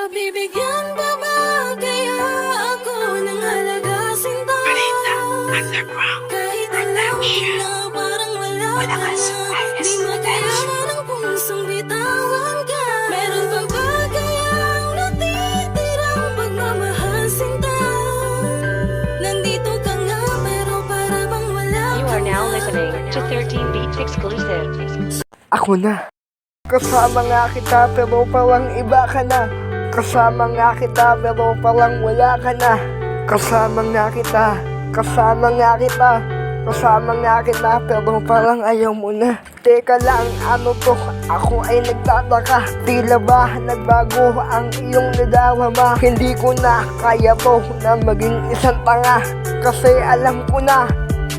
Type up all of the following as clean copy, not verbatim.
Pagbibigyan ba ba kaya ako ng halaga sinta? Kahit alam ko na parang wala ka na, di makayanan ang pusong bitawan ka. Meron pa ba kayang natitirang pagmamahal sinta? Nandito ka nga pero para bang wala ka na. You are now listening to 13 Beats Exclusive. Ako na. Kasama nga kita pero parang iba ka na. Kasama nga kita pero parang wala ka na. Kasama nga kita, kasama nga kita, kasama nga kita pero parang ayaw mo na. Teka lang, ano to? Ako ay nagtataka. Tila ba nagbago ang iyong nadawama? Hindi ko na kaya to na maging isang tanga. Kasi alam ko na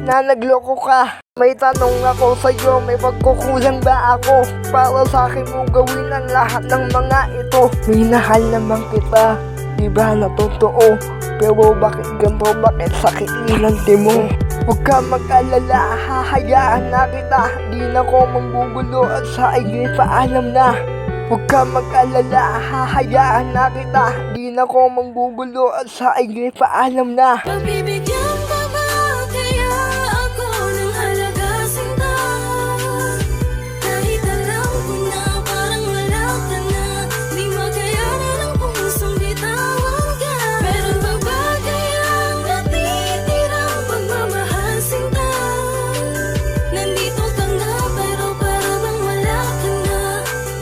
nagloko ka. May tanong ako sa'yo, may pagkukulang ba ako? Para sa akin mo gawin ang lahat ng mga ito. Minahal naman kita, di ba na totoo? Pero bakit ganito, bakit sakit inanti mo? Huwag ka mag-alala, hahayaan na kita. Di na ko manggugulo at sa iyo paalam na. Huwag ka mag-alala, hahayaan na kita. Di na ko manggugulo at sa iyo paalam na. Pagbibigyan ba ba kaya ako ng halaga sinta? Kahit alam ko na parang wala ka na, di makayanan ang pusong bitawan ka. Meron pa ba kayang natitirang pagmamahal sinta? Nandito ka nga pero para bang wala ka na.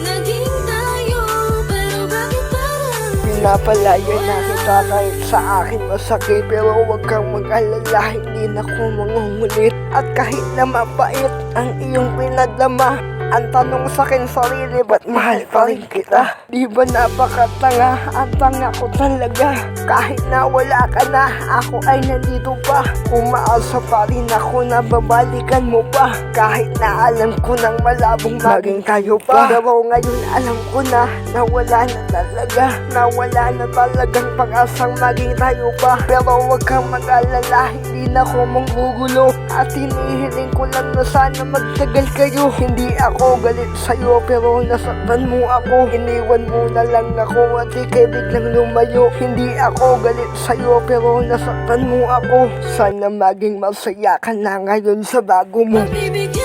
Naging tayo pero bakit parang Pinapalaya na kita kahit sa akin masakit. Pero huwag kang mag-alala, hindi na ko mangungulit. At kahit na mapait ang iyong pinadama, ang tanong sa akin sarili, ba't mahal pa rin kita? Di ba napakatanga? Ang tanga ko talaga. Kahit na wala ka na, ako ay nandito pa. Umaasa pa rin ako na babalikan mo pa. Kahit na alam ko nang malabong maging tayo pa. Pero ngayon alam ko na wala na talaga. Na wala na talagang pag-asang maging tayo pa. Pero huwag kang mag-alala, hindi na ko manggugulo. At hinihiling ko lang na sana magtagal kayo. Hindi ako galit sa'yo pero nasaktan mo ako. Iniwan mo na lang ako at ikay biglang lumayo. Hindi ako galit sa'yo pero nasaktan mo ako. Sana maging masaya ka na ngayon sa bago mo. pagbibigyan